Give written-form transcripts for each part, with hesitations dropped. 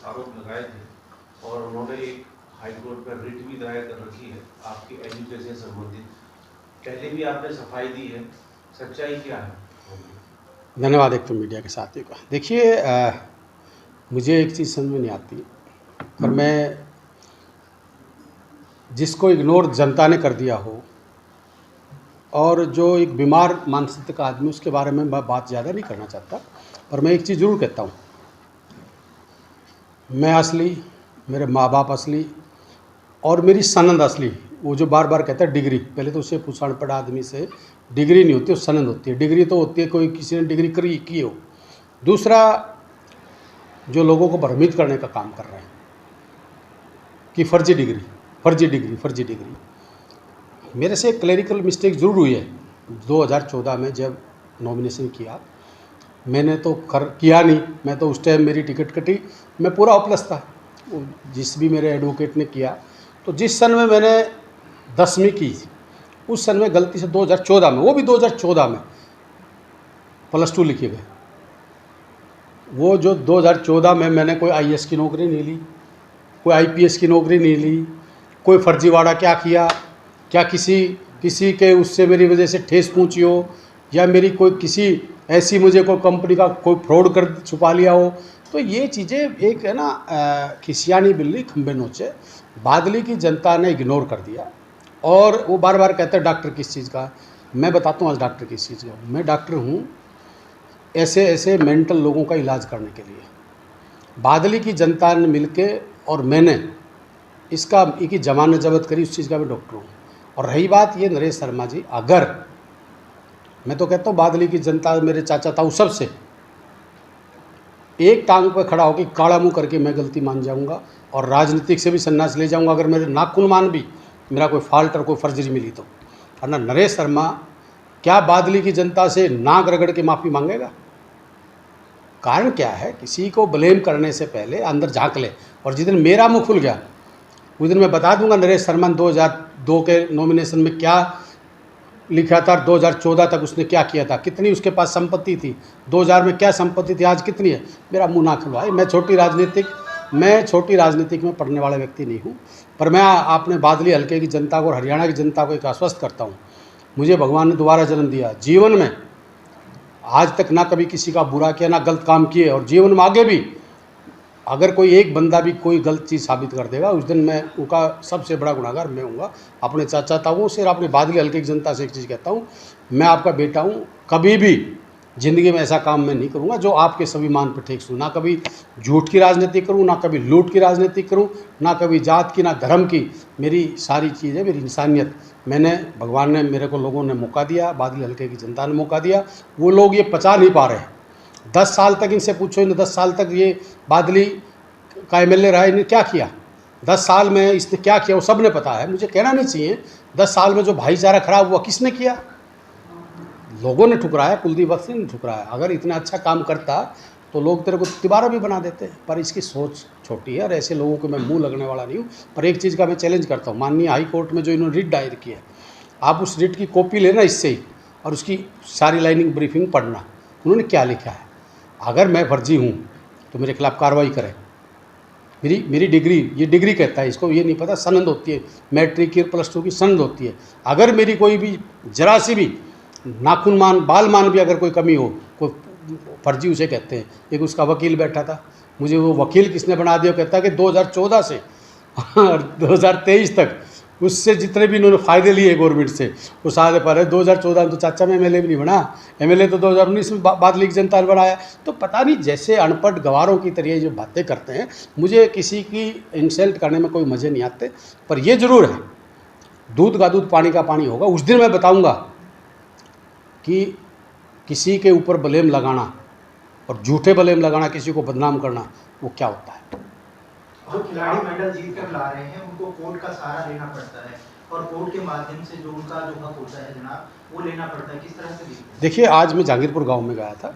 आरोप लगाए थे और उन्होंने एक हाई कोर्ट पर रिट भी दायर कर रखी है आपकी एजुकेशन से संबंधित। पहले भी आपने सफाई दी है, सच्चाई क्या है? धन्यवाद। एक तो मीडिया के साथियों का, देखिए मुझे एक चीज़ समझ में नहीं आती, पर मैं जिसको इग्नोर जनता ने कर दिया हो और जो एक बीमार मानसिकता का आदमी, उसके बारे में मैं बात ज़्यादा नहीं करना चाहता, पर मैं एक चीज़ ज़रूर कहता हूँ, मैं असली, मेरे माँ बाप असली और मेरी सनद असली। वो जो बार बार कहता है डिग्री, पहले तो उससे पूछा अनपढ़ आदमी से, डिग्री नहीं होती, वो सनद होती है। डिग्री तो होती है कोई किसी ने डिग्री की हो। दूसरा, जो लोगों को भ्रमित करने का काम कर रहे हैं कि फर्जी डिग्री फर्जी डिग्री फर्जी डिग्री। मेरे से एक क्लरिकल मिस्टेक ज़रूर हुई है 2014 में, जब नॉमिनेशन किया मैंने तो किया नहीं, मैं तो उस टाइम मेरी टिकट कटी, मैं पूरा होपलेस था। जिस भी मेरे एडवोकेट ने किया, तो जिस सन में मैंने 10वीं की, उस सन में गलती से 2014 में, वो भी 2014 में +2 लिखे गए। वो जो 2014 में मैंने कोई IAS की नौकरी नहीं ली, कोई IPS की नौकरी नहीं ली, कोई फर्जीवाड़ा क्या किया, क्या किसी के उससे मेरी वजह से ठेस पहुंची हो, या मेरी कोई किसी ऐसी मुझे कोई कंपनी का कोई फ्रॉड कर छुपा लिया हो। तो ये चीज़ें एक है ना, खिसियानी बिल्ली खंबे नोचे। बादली की जनता ने इग्नोर कर दिया और वो बार बार कहते हैं डॉक्टर किस चीज़ का। मैं बताता हूँ आज डॉक्टर किस चीज़ का। मैं डॉक्टर हूँ ऐसे ऐसे मेंटल लोगों का इलाज करने के लिए। बादली की जनता ने मिलके और मैंने इसका एक जमानत जब्त करी, उस चीज़ का मैं डॉक्टर हूँ। और रही बात ये नरेश शर्मा जी, अगर मैं तो कहता हूँ बादली की जनता, मेरे चाचा ताऊ सबसे एक टांग पर खड़ा होकर काला मुंह करके मैं गलती मान जाऊंगा और राजनीतिक से भी संन्यास ले जाऊंगा अगर मेरे नाखून मान भी मेरा कोई फॉल्ट और कोई फर्जरी मिली तो। वरना नरेश शर्मा क्या बादली की जनता से नाक रगड़ के माफ़ी मांगेगा? कारण क्या है? किसी को ब्लेम करने से पहले अंदर झांक ले। और जिस दिन मेरा मुंह खुल गया उस दिन मैं बता दूंगा नरेश शर्मा 2002 के नॉमिनेशन में क्या लिखा था, 2014 तक उसने क्या किया था, कितनी उसके पास संपत्ति थी, 2000 में क्या संपत्ति थी, आज कितनी है। मेरा मुंह ना खुलवाए। मैं छोटी राजनीतिक में पढ़ने वाला व्यक्ति नहीं हूँ, पर मैं आपने बादली हल्के की जनता को और हरियाणा की जनता को एक आश्वस्त करता हूँ, मुझे भगवान ने दोबारा जन्म दिया। जीवन में आज तक ना कभी किसी का बुरा किया, ना गलत काम किए, और जीवन में आगे भी अगर कोई एक बंदा भी कोई गलत चीज़ साबित कर देगा, उस दिन मैं उनका सबसे बड़ा गुनाहगार मैं हूँगा। अपने चाचा ताऊओं से और अपनी बादली हल्के की जनता से एक चीज़ कहता हूँ, मैं आपका बेटा हूँ, कभी भी ज़िंदगी में ऐसा काम मैं नहीं करूँगा जो आपके स्वाभिमान पर ठेस दूँ। ना कभी झूठ की राजनीति करूँ, ना कभी लूट की राजनीति करूँ, ना कभी जात की, ना धर्म की। मेरी सारी चीज़ें, मेरी इंसानियत, मैंने, भगवान ने मेरे को, लोगों ने मौका दिया, बादली हल्के की जनता ने मौका दिया। वो लोग ये पचा नहीं पा रहे। 10 साल तक इनसे पूछो, इन 10 साल तक ये बादली का MLA रहा, इन्हें क्या किया 10 साल में, इसने क्या किया वो सब ने पता है। मुझे कहना नहीं चाहिए। 10 साल में जो भाईचारा खराब हुआ किसने किया? लोगों ने ठुकराया, कुलदीप बख्शी ने ठुकराया। अगर इतना अच्छा काम करता तो लोग तेरे को तिबारा भी बना देते, पर इसकी सोच छोटी है और ऐसे लोगों को मैं मुंह लगने वाला नहीं हूँ। पर एक चीज़ का मैं चैलेंज करता हूँ, माननीय हाई कोर्ट में जो इन्होंने रिट दायर की है, आप उस रिट की कॉपी लेना इससे ही और उसकी सारी लाइनिंग ब्रीफिंग पढ़ना, उन्होंने क्या लिखा है। अगर मैं फर्जी हूँ तो मेरे खिलाफ कार्रवाई करें। मेरी डिग्री, ये डिग्री कहता है, इसको ये नहीं पता सनद होती है, मैट्रिक की +2 की सनद होती है। अगर मेरी कोई भी जरा सी भी नाखून मान, बाल मान भी अगर कोई कमी हो, कोई फर्जी उसे कहते हैं। एक उसका वकील बैठा था, मुझे वो वकील किसने बना दिया, कहता है कि 2014 से 2023 तक उससे जितने भी इन्होंने फ़ायदे लिए गवर्नमेंट से वो सारे पर है। 2014 में तो चाचा में MLA भी नहीं बना, MLA तो 2019 में बादली की जनता ने बनाया। तो पता नहीं, जैसे अनपढ़ गवारों की तरह जो बातें करते हैं, मुझे किसी की इंसल्ट करने में कोई मज़े नहीं आते। पर ये ज़रूर है, दूध का दूध पानी का पानी होगा। उस दिन मैं बताऊँगा कि किसी के ऊपर ब्लेम लगाना और झूठे ब्लेम लगाना, किसी को बदनाम करना, वो क्या होता है। जो खिलाड़ी मेडल जीत कर ला रहे हैं उनको कोर्ट का सहारा लेना पड़ता है और कोर्ट के माध्यम से जो उनका जो हक होता है जनाब, वो लेना पड़ता है। किस तरह से? देखिए, आज मैं जहांगीरपुर गांव में गया था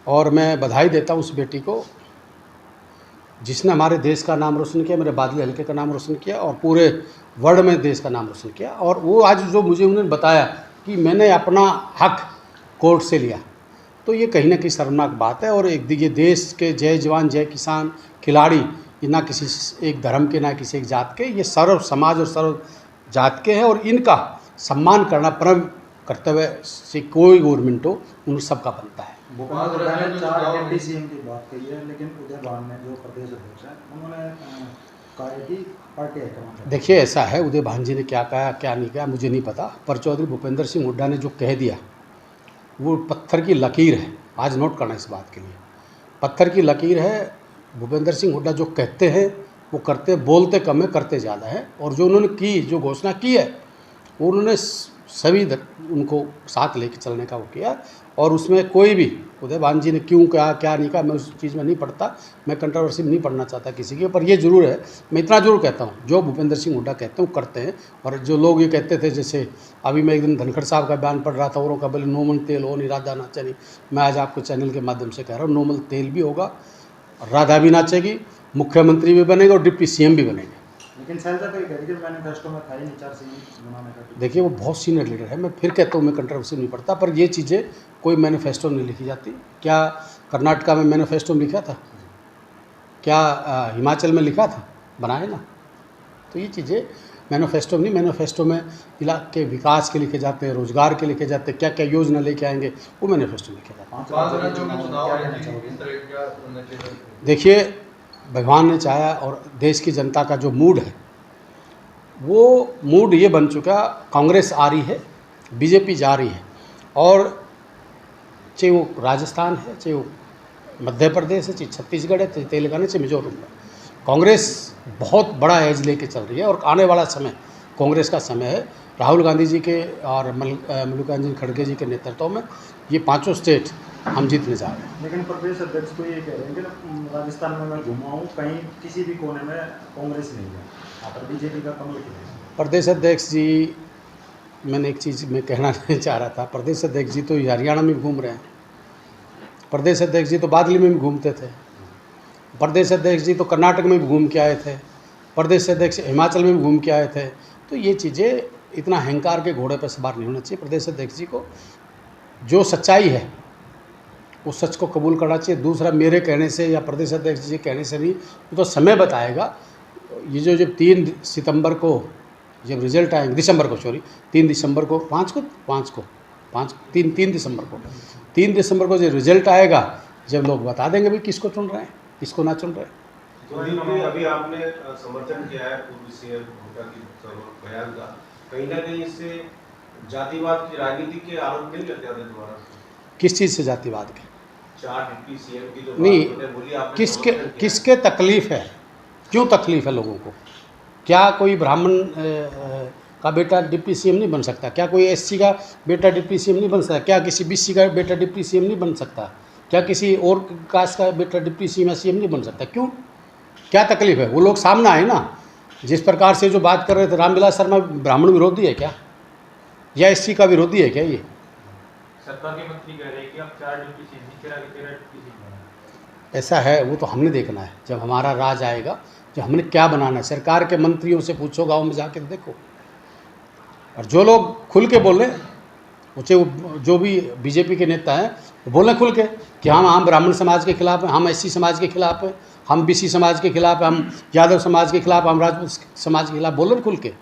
और मैं बधाई देता हूं उस बेटी को जिसने हमारे देश का नाम रोशन किया, मेरे बादली हल्के का नाम रोशन किया और पूरे वर्ल्ड में देश का नाम रोशन किया। और वो आज जो मुझे उन्होंने बताया कि मैंने अपना हक कोर्ट से लिया, तो ये कहीं ना कहीं शर्मनाक बात है। और एक ये देश के जय जवान जय किसान खिलाड़ी, ये ना किसी एक धर्म के ना किसी एक जात के, ये सर्व समाज और सर्व जात के हैं, और इनका सम्मान करना परम कर्तव्य से कोई गवर्नमेंट हो उन सबका बनता है। भूपेंद्र हुड्डा ने 4 डिप्टी सीएम की बात कही है, लेकिन उदय भान ने जो प्रदेश अध्यक्ष हैं उन्होंने कहा है कि पार्टी हाईकमान। देखिए ऐसा है, उदय भान जी ने क्या कहा क्या नहीं कहा मुझे नहीं पता, पर चौधरी भूपेंद्र सिंह हुड्डा ने जो कह दिया वो पत्थर की लकीर है। आज नोट करना इस बात के लिए, पत्थर की लकीर है। भूपेंद्र सिंह हुड्डा जो कहते हैं वो करते, बोलते कम है करते ज़्यादा है। और जो उन्होंने की, जो घोषणा की है, वो उन्होंने सभी उनको साथ लेके चलने का वो किया। और उसमें कोई भी उदय भान जी ने क्यों कहा क्या नहीं कहा, मैं उस चीज़ में नहीं पढ़ता, मैं कंट्रोवर्सी में नहीं पढ़ना चाहता किसी के। पर ये ज़रूर है, मैं इतना ज़रूर कहता हूँ, जो भूपेंद्र सिंह हुड्डा कहते हैं वो करते हैं। और जो लोग ये कहते थे, जैसे अभी मैं एक दिन धनखड़ साहब का बयान पढ़ रहा था, औरों का बोले नोमल तेल हो नहीं राधा नाचनी, मैं आज आपको चैनल के माध्यम से कह रहा हूँ, नोमल तेल भी होगा, राधा भी नाचेगी, मुख्यमंत्री भी बनेगा और डिप्टी सीएम भी बनेंगे। लेकिन शैलजा तो ये कह रही है कि मैनिफेस्टो में था ही नहीं 4 सीएम बनाने का। देखिए वो बहुत सीनियर लीडर है, मैं फिर कहता हूँ मैं कंट्रोवर्सी नहीं पढ़ता, पर ये चीज़ें कोई मैनिफेस्टो नहीं लिखी जाती। क्या कर्नाटका में मैनिफेस्टो में लिखा था? क्या हिमाचल में लिखा था? बनाए ना। तो ये चीज़ें मैनिफेस्टो नहीं, मैनिफेस्टो में इलाके विकास के लिखे जाते हैं, रोजगार के लिखे जाते हैं, क्या क्या योजना लेके आएंगे वो मैनिफेस्टो लिखे जाते हैं। 5 राज्यों में चुनाव। देखिए भगवान ने चाहा और देश की जनता का जो मूड है वो मूड ये बन चुका, कांग्रेस आ रही है, बीजेपी जा रही है, और चाहे वो राजस्थान है, चाहे वो मध्य प्रदेश है, चाहे छत्तीसगढ़ है, चाहे तेलंगाना, चाहे मिजोरम है, कांग्रेस बहुत बड़ा एज लेके चल रही है। और आने वाला समय कांग्रेस का समय है। राहुल गांधी जी के और मल्लिकार्जुन खड़गे जी के नेतृत्व में ये 5 स्टेट हम जीतने जा रहे हैं। लेकिन प्रदेश अध्यक्ष तो ये कह रहे हैं कि राजस्थान में मैं घुमा हूँ, कहीं किसी भी कोने में कांग्रेस नहीं है, यहाँ पर बीजेपी का कमल खिलेगा। प्रदेश अध्यक्ष जी, मैंने एक चीज़ मैं कहना नहीं चाह रहा था, प्रदेश अध्यक्ष जी तो हरियाणा में घूम रहे हैं, प्रदेश अध्यक्ष जी तो बादली में भी घूमते थे, प्रदेश अध्यक्ष जी तो कर्नाटक में भी घूम के आए थे, प्रदेश अध्यक्ष हिमाचल में भी घूम के आए थे। तो ये चीज़ें इतना अहंकार के घोड़े पर सवार नहीं होना चाहिए। प्रदेश अध्यक्ष जी को जो सच्चाई है उस सच को कबूल करना चाहिए। दूसरा, मेरे कहने से या प्रदेश अध्यक्ष जी कहने से नहीं, तो समय बताएगा। ये जो जब 3 सितंबर को जब रिजल्ट आएंगे, दिसंबर को, सॉरी 3 दिसंबर को, 3 दिसंबर को जो रिजल्ट आएगा, जब लोग बता देंगे भाई किसको चुन रहे हैं, किसको ना चुन रहे हैं। तो अभी आपने समर्थन किया है पूर्व सीएम हुड्डा की बयान का, कहीं ना कहीं इससे जातिवाद की राजनीति के आरोप नहीं लगते हैं दोबारा? किस चीज़ से जातिवाद के? 4 डिप्टी सीएम की जो नहीं, बात उन्होंने बोली, आपने समर्थन किया है। किसके तकलीफ़ है, क्यों तकलीफ़ है लोगों को? क्या कोई ब्राह्मण का बेटा डिप्टी सीएम नहीं बन सकता? क्या कोई एससी का बेटा डिप्टी सीएम नहीं बन सकता? क्या किसी बीसी का बेटा डिप्टी सीएम नहीं बन सकता? क्या किसी और कास्ट का बेटा डिप्टी सीएम नहीं बन सकता? क्यों, क्या तकलीफ़ है? वो लोग सामने आए ना। जिस प्रकार से जो बात कर रहे थे, रामविलास शर्मा ब्राह्मण विरोधी है क्या, या एससी का विरोधी है क्या? ये सरकार के मंत्री कह रहे हैं कि आप 4 डिप्टी सीएम नहीं, 13 डिप्टी सीएम बनाएं। ऐसा है, वो तो हमने देखना है जब हमारा राज आएगा, जो हमने क्या बनाना है। सरकार के मंत्रियों से पूछो, गांव में जाकर देखो, और जो लोग खुल के बोल रहे हैं, चाहे वो जो भी बीजेपी के नेता हैं, वो बोल रहे खुल के कि हम ब्राह्मण समाज के खिलाफ हैं, हम एससी समाज के खिलाफ हैं, हम बीसी समाज के खिलाफ हैं, हम यादव समाज के खिलाफ, हम राजपूत समाज के खिलाफ। बोल रहे खुल के,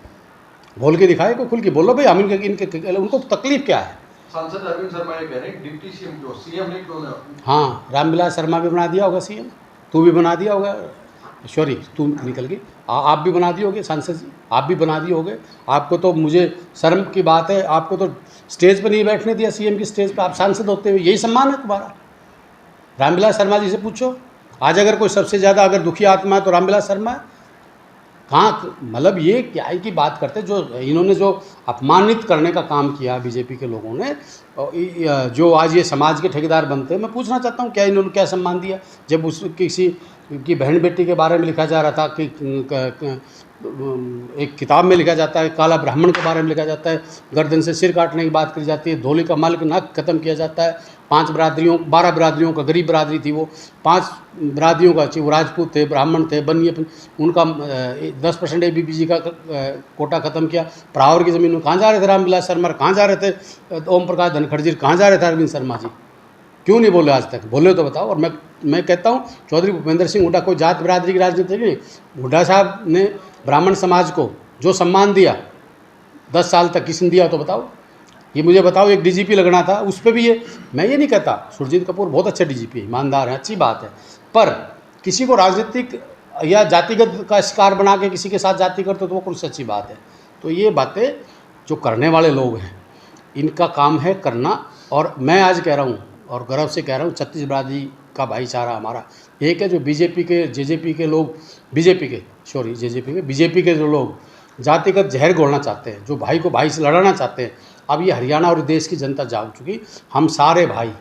बोल के दिखाए को, खुल के बोलो भाई हम इनके उनको तकलीफ क्या है। सांसद अरविंद शर्मा ये कह रहे हैं डिप्टी सीएम क्यों, सीएम नहीं क्यों? हाँ, रामविलास शर्मा भी बना दिया होगा सीएम, तू भी बना दिया होगा, सॉरी तू निकल गई, आप भी बना दिए होगे सांसद जी, आप भी बना दिए होगे। आपको तो, मुझे शर्म की बात है, आपको तो स्टेज पर नहीं बैठने दिया, सीएम की स्टेज पर, आप सांसद होते हुए, यही सम्मान है तुम्हारा। रामविलास शर्मा जी से पूछो, आज अगर कोई सबसे ज़्यादा अगर दुखी आत्मा है तो रामविलास शर्मा है। कहाँ, मतलब ये क्या है की बात करते, जो इन्होंने जो अपमानित करने का काम किया बीजेपी के लोगों ने, जो आज ये समाज के ठेकेदार बनते हैं, मैं पूछना चाहता हूँ क्या इन्होंने क्या सम्मान दिया? जब उस किसी की बहन बेटी के बारे में लिखा जा रहा था कि एक किताब में लिखा जाता है, काला ब्राह्मण के बारे में लिखा जाता है, गर्दन से सिर काटने की बात करी जाती है, धोली का मालिक नाक खत्म किया जाता है, 12 बिरादरियों का, गरीब बिरादरी थी वो, 5 बिरादरियों का, वो राजपूत थे, ब्राह्मण थे, बनिए, उनका 10% ABBG का कोटा खत्म किया। परावर की ज़मीन में कहाँ जा रहे थे रामविलास शर्मा, कहाँ जा रहे थे ओम प्रकाश धनखड़ जी, कहाँ जा रहे थे अरविंद शर्मा जी? क्यों नहीं बोले आज तक? बोले तो बताओ। और मैं कहता हूँ चौधरी भूपेंद्र सिंह हुड्डा कोई जात बिरादरी की राजनीति नहीं। हुड्डा साहब ने ब्राह्मण समाज को जो सम्मान दिया 10 साल तक, किसने दिया तो बताओ? ये मुझे बताओ। एक डीजीपी लगना था, उस पर भी ये, मैं ये नहीं कहता, सुरजीत कपूर बहुत अच्छे डीजीपी है, ईमानदार है, अच्छी बात है, पर किसी को राजनीतिक या जातिगत का शिकार बना के किसी के साथ जाति करते तो वो कुछ अच्छी बात है। तो ये बातें जो करने वाले लोग हैं, इनका काम है करना। और मैं आज कह रहा हूँ और गर्व से कह रहा हूँ, छत्तीस बिरादरी का भाईचारा हमारा एक है। जो बीजेपी के जो लोग जातिगत जहर घोलना चाहते हैं, जो भाई को भाई से लड़ाना चाहते हैं, अब ये हरियाणा और देश की जनता जाग चुकी। हम सारे भाई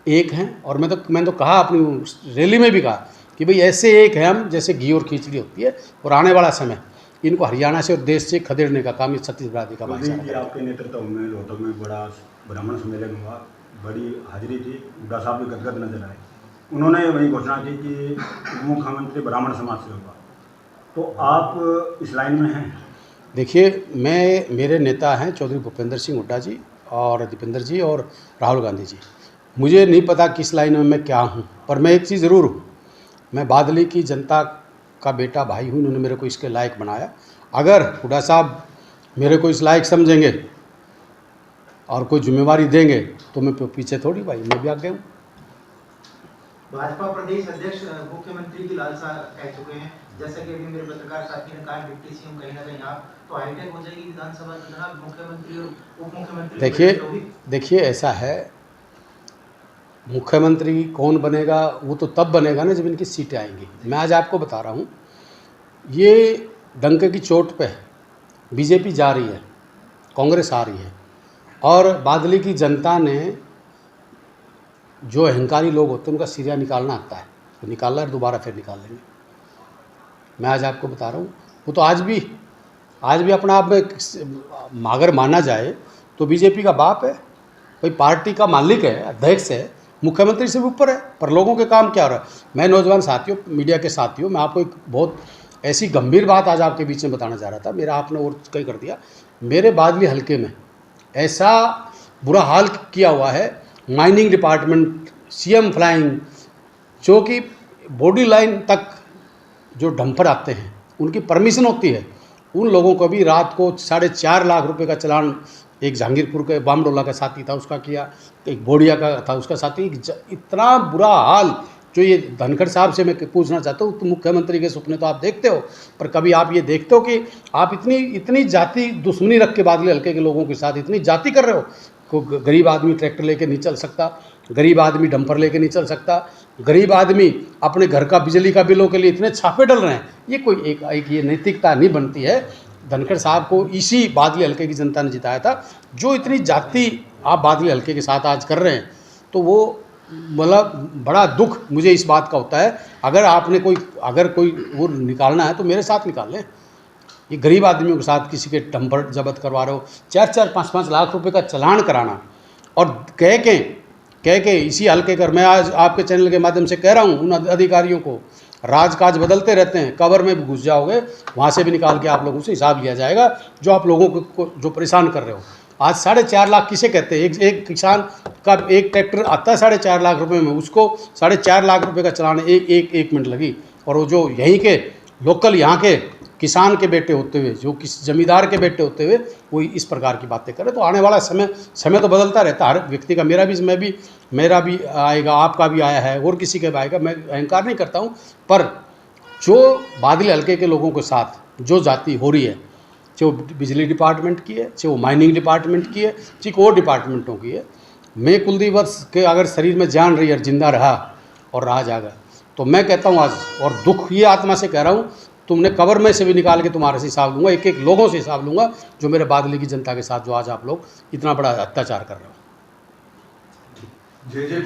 एक हैं। और मैंने तो कहा, अपनी रैली में भी कहा कि भाई ऐसे एक हैं हम जैसे घी और खिचड़ी होती है। और आने वाला समय इनको हरियाणा से और देश से खदेड़ने का काम इस छत्तीस बिरादरी का भाईचारा है। आपके नेतृत्व में रोहतक में बड़ा ब्राह्मण सम्मेलन हुआ, बड़ी हाजिरी थी, हुड्डा साहब भी गदगद नजर आए। उन्होंने वही घोषणा की कि मुख्यमंत्री ब्राह्मण समाज से होगा, तो आप इस लाइन में हैं? देखिए, मेरे नेता हैं चौधरी भूपेंद्र सिंह हुड्डा जी और दीपेंद्र जी और राहुल गांधी जी। मुझे नहीं पता किस लाइन में मैं क्या हूँ, पर मैं एक चीज़ ज़रूर हूँ, मैं बादली की जनता का बेटा भाई हूँ। उन्होंने मेरे को इसके लायक बनाया। अगर हुड्डा साहब मेरे को इस लायक समझेंगे और कोई जिम्मेवारी देंगे तो मैं पीछे थोड़ी, भाई मैं भी आगे हूँ। भाजपा प्रदेश अध्यक्ष मुख्यमंत्री की लालसा कह चुके हैं, जैसा कि अभी मेरे पत्रकार साथी ने कहा, डिप्टी सीएम कहीं ना कहीं आप तो हाईटेक हो जाएगी विधानसभा में जनाब, मुख्यमंत्री और उप मुख्यमंत्री। देखिए ऐसा है, मुख्यमंत्री कौन बनेगा वो तो तब बनेगा ना जब इनकी सीटें आएंगी। मैं आज आपको बता रहा हूँ, ये डंके की चोट पे बीजेपी जा रही है, कांग्रेस आ रही है, और बादली की जनता ने, जो अहंकारी लोग होते हैं उनका सिरा निकालना आता है, तो निकालना है, दोबारा फिर निकाल लेंगे। मैं आज आपको बता रहा हूँ, वो तो आज भी अपना आप में अगर माना जाए तो बीजेपी का बाप है, कोई पार्टी का मालिक है, अध्यक्ष है, मुख्यमंत्री से भी ऊपर है। पर लोगों के काम क्या हो रहा है? मैं नौजवान साथियों, मीडिया के साथियों, मैं आपको एक बहुत ऐसी गंभीर बात आज आपके बीच में बताना चाह रहा था, मेरा आपने और कई कर दिया। मेरे बादली हल्के में ऐसा बुरा हाल किया हुआ है, माइनिंग डिपार्टमेंट, सीएम फ्लाइंग, जो कि बॉडी लाइन तक जो डंपर आते हैं उनकी परमिशन होती है, उन लोगों को भी रात को 4.5 लाख रुपए का चालान, एक जहांगीरपुर के बामडोला का साथी था उसका किया, एक बोडिया का था उसका साथी। इतना बुरा हाल, जो ये धनखड़ साहब से मैं पूछना चाहता हूँ, तो मुख्यमंत्री के सपने तो आप देखते हो, पर कभी आप ये देखते हो कि आप इतनी जाति दुश्मनी रख के बादली हल्के के लोगों के साथ इतनी जाति कर रहे हो? को गरीब आदमी ट्रैक्टर लेके नहीं चल सकता, गरीब आदमी डंपर लेके नहीं चल सकता, गरीब आदमी अपने घर का बिजली का बिलों के लिए इतने छापे डल रहे हैं। ये कोई एक ये नैतिकता नहीं बनती है। धनखड़ साहब को इसी बादली हल्के की जनता ने जिताया था। जो इतनी जाति आप बादली हल्के के साथ आज कर रहे हैं, तो वो मतलब बड़ा दुख मुझे इस बात का होता है। अगर कोई वो निकालना है तो मेरे साथ निकाल लें। ये गरीब आदमियों के साथ किसी के डंपर जब्त करवा रहे हो, 4-4, 5-5 लाख रुपए का चालान कराना, और कह के इसी हल्के कर, मैं आज आपके चैनल के माध्यम से कह रहा हूँ उन अधिकारियों को, राजकाज बदलते रहते हैं, कवर में भी घुस जाओगे, वहाँ से भी निकाल के आप लोगों से हिसाब लिया जाएगा, जो आप लोगों को जो परेशान कर रहे हो। आज 4.5 लाख किसे कहते हैं? एक किसान का एक ट्रैक्टर आता है 4.5 लाख रुपए में, उसको 4.5 लाख रुपए का चलान एक मिनट लगी। और वो जो यहीं के लोकल यहाँ के किसान के बेटे होते हुए, जो किसी जमींदार के बेटे होते हुए वो इस प्रकार की बातें करें, तो आने वाला समय तो बदलता रहता है हर व्यक्ति का। मेरा भी आएगा, आपका भी आया है, और किसी का भी आएगा। मैं अहंकार नहीं करता हूँ, पर जो बादली हल्के के लोगों के साथ जो जाति हो रही है, चाहे वो बिजली डिपार्टमेंट की है, चाहे वो माइनिंग डिपार्टमेंट की है, चाहे और डिपार्टमेंटों की है, मैं कुलदीप वत्स के अगर शरीर में जान रही है, जिंदा रहा और रहा जागा, तो मैं कहता हूँ आज, और दुख ये आत्मा से कह रहा हूँ, तुमने कबर में से भी निकाल के तुम्हारे से हिसाब लूँगा, एक लोगों से हिसाब लूँगा, जो मेरे बादली की जनता के साथ जो आज आप लोग इतना बड़ा अत्याचार कर रहे हो।